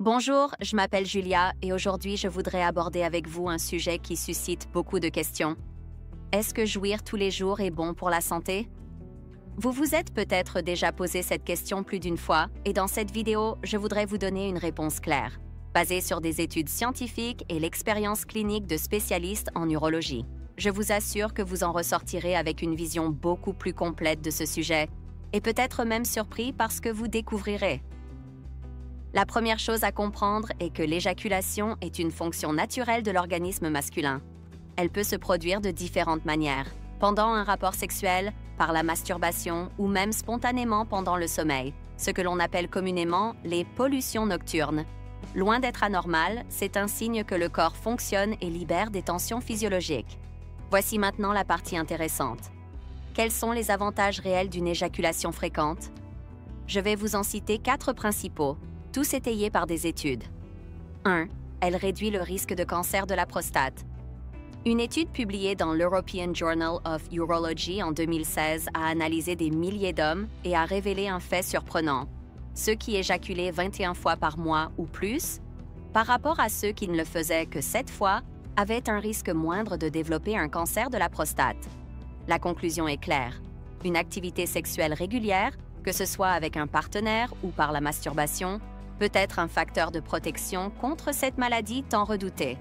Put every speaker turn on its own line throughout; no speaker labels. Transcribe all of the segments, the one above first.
Bonjour, je m'appelle Julia et aujourd'hui je voudrais aborder avec vous un sujet qui suscite beaucoup de questions. Est-ce que jouir tous les jours est bon pour la santé? Vous vous êtes peut-être déjà posé cette question plus d'une fois et dans cette vidéo, je voudrais vous donner une réponse claire, basée sur des études scientifiques et l'expérience clinique de spécialistes en urologie. Je vous assure que vous en ressortirez avec une vision beaucoup plus complète de ce sujet et peut-être même surpris par ce que vous découvrirez. La première chose à comprendre est que l'éjaculation est une fonction naturelle de l'organisme masculin. Elle peut se produire de différentes manières, pendant un rapport sexuel, par la masturbation ou même spontanément pendant le sommeil, ce que l'on appelle communément les pollutions nocturnes. Loin d'être anormal, c'est un signe que le corps fonctionne et libère des tensions physiologiques. Voici maintenant la partie intéressante. Quels sont les avantages réels d'une éjaculation fréquente? Je vais vous en citer 4 principaux, tous étayés par des études. 1. Elle réduit le risque de cancer de la prostate. Une étude publiée dans l'European Journal of Urology en 2016 a analysé des milliers d'hommes et a révélé un fait surprenant. Ceux qui éjaculaient 21 fois par mois ou plus, par rapport à ceux qui ne le faisaient que 7 fois, avaient un risque moindre de développer un cancer de la prostate. La conclusion est claire. Une activité sexuelle régulière, que ce soit avec un partenaire ou par la masturbation, peut être un facteur de protection contre cette maladie tant redoutée.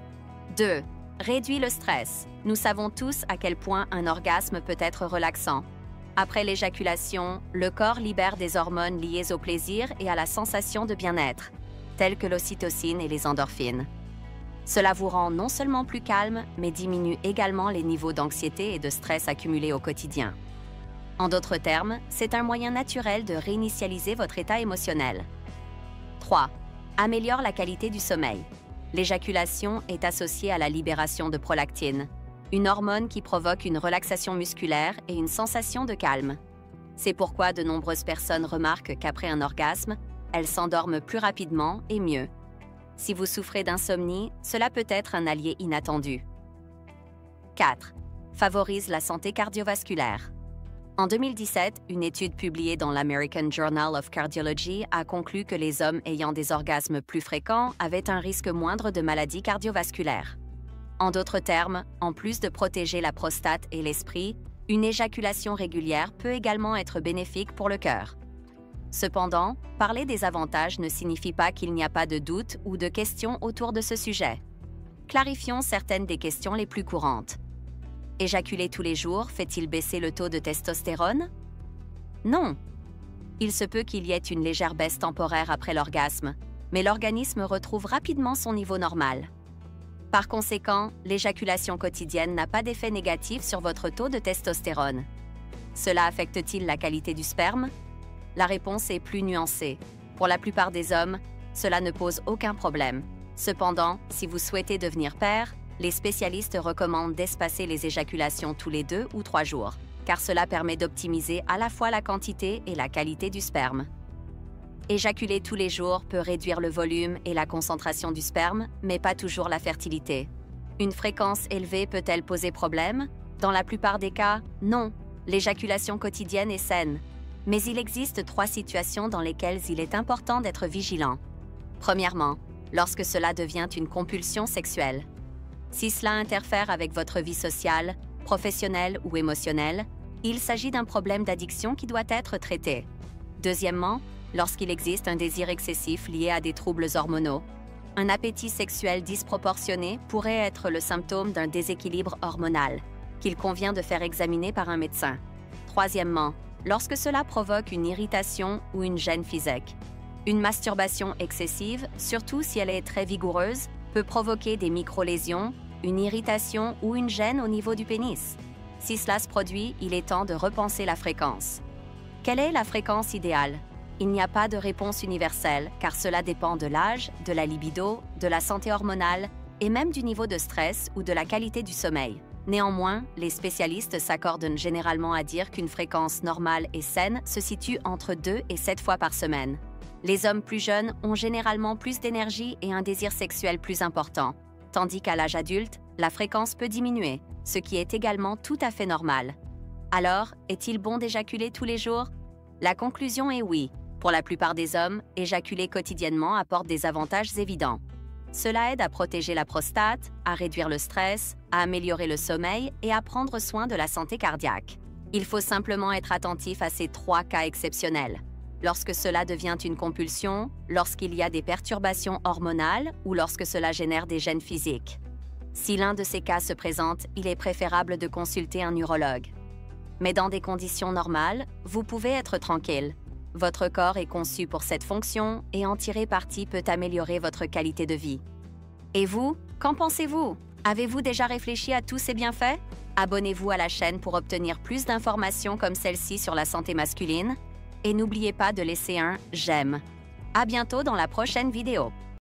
2. Réduit le stress. Nous savons tous à quel point un orgasme peut être relaxant. Après l'éjaculation, le corps libère des hormones liées au plaisir et à la sensation de bien-être, telles que l'ocytocine et les endorphines. Cela vous rend non seulement plus calme, mais diminue également les niveaux d'anxiété et de stress accumulés au quotidien. En d'autres termes, c'est un moyen naturel de réinitialiser votre état émotionnel. 3. Améliore la qualité du sommeil. L'éjaculation est associée à la libération de prolactine, une hormone qui provoque une relaxation musculaire et une sensation de calme. C'est pourquoi de nombreuses personnes remarquent qu'après un orgasme, elles s'endorment plus rapidement et mieux. Si vous souffrez d'insomnie, cela peut être un allié inattendu. 4. Favorise la santé cardiovasculaire. En 2017, une étude publiée dans l'American Journal of Cardiology a conclu que les hommes ayant des orgasmes plus fréquents avaient un risque moindre de maladies cardiovasculaires. En d'autres termes, en plus de protéger la prostate et l'esprit, une éjaculation régulière peut également être bénéfique pour le cœur. Cependant, parler des avantages ne signifie pas qu'il n'y a pas de doutes ou de questions autour de ce sujet. Clarifions certaines des questions les plus courantes. Éjaculer tous les jours fait-il baisser le taux de testostérone? Non. Il se peut qu'il y ait une légère baisse temporaire après l'orgasme, mais l'organisme retrouve rapidement son niveau normal. Par conséquent, l'éjaculation quotidienne n'a pas d'effet négatif sur votre taux de testostérone. Cela affecte-t-il la qualité du sperme? La réponse est plus nuancée. Pour la plupart des hommes, cela ne pose aucun problème. Cependant, si vous souhaitez devenir père, les spécialistes recommandent d'espacer les éjaculations tous les 2 ou 3 jours, car cela permet d'optimiser à la fois la quantité et la qualité du sperme. Éjaculer tous les jours peut réduire le volume et la concentration du sperme, mais pas toujours la fertilité. Une fréquence élevée peut-elle poser problème? Dans la plupart des cas, non. L'éjaculation quotidienne est saine. Mais il existe 3 situations dans lesquelles il est important d'être vigilant. Premièrement, lorsque cela devient une compulsion sexuelle. Si cela interfère avec votre vie sociale, professionnelle ou émotionnelle, il s'agit d'un problème d'addiction qui doit être traité. Deuxièmement, lorsqu'il existe un désir excessif lié à des troubles hormonaux. Un appétit sexuel disproportionné pourrait être le symptôme d'un déséquilibre hormonal, qu'il convient de faire examiner par un médecin. Troisièmement, lorsque cela provoque une irritation ou une gêne physique. Une masturbation excessive, surtout si elle est très vigoureuse, peut provoquer des microlésions, une irritation ou une gêne au niveau du pénis. Si cela se produit, il est temps de repenser la fréquence. Quelle est la fréquence idéale? Il n'y a pas de réponse universelle, car cela dépend de l'âge, de la libido, de la santé hormonale et même du niveau de stress ou de la qualité du sommeil. Néanmoins, les spécialistes s'accordent généralement à dire qu'une fréquence normale et saine se situe entre 2 et 7 fois par semaine. Les hommes plus jeunes ont généralement plus d'énergie et un désir sexuel plus important, tandis qu'à l'âge adulte, la fréquence peut diminuer, ce qui est également tout à fait normal. Alors, est-il bon d'éjaculer tous les jours? La conclusion est oui, Pour la plupart des hommes, éjaculer quotidiennement apporte des avantages évidents. Cela aide à protéger la prostate, à réduire le stress, à améliorer le sommeil et à prendre soin de la santé cardiaque. Il faut simplement être attentif à ces 3 cas exceptionnels. Lorsque cela devient une compulsion, lorsqu'il y a des perturbations hormonales ou lorsque cela génère des gènes physiques. Si l'un de ces cas se présente, il est préférable de consulter un urologue. Mais dans des conditions normales, vous pouvez être tranquille. Votre corps est conçu pour cette fonction et en tirer parti peut améliorer votre qualité de vie. Et vous, qu'en pensez-vous? Avez-vous déjà réfléchi à tous ces bienfaits? Abonnez-vous à la chaîne pour obtenir plus d'informations comme celle-ci sur la santé masculine. Et n'oubliez pas de laisser un « j'aime ». À bientôt dans la prochaine vidéo.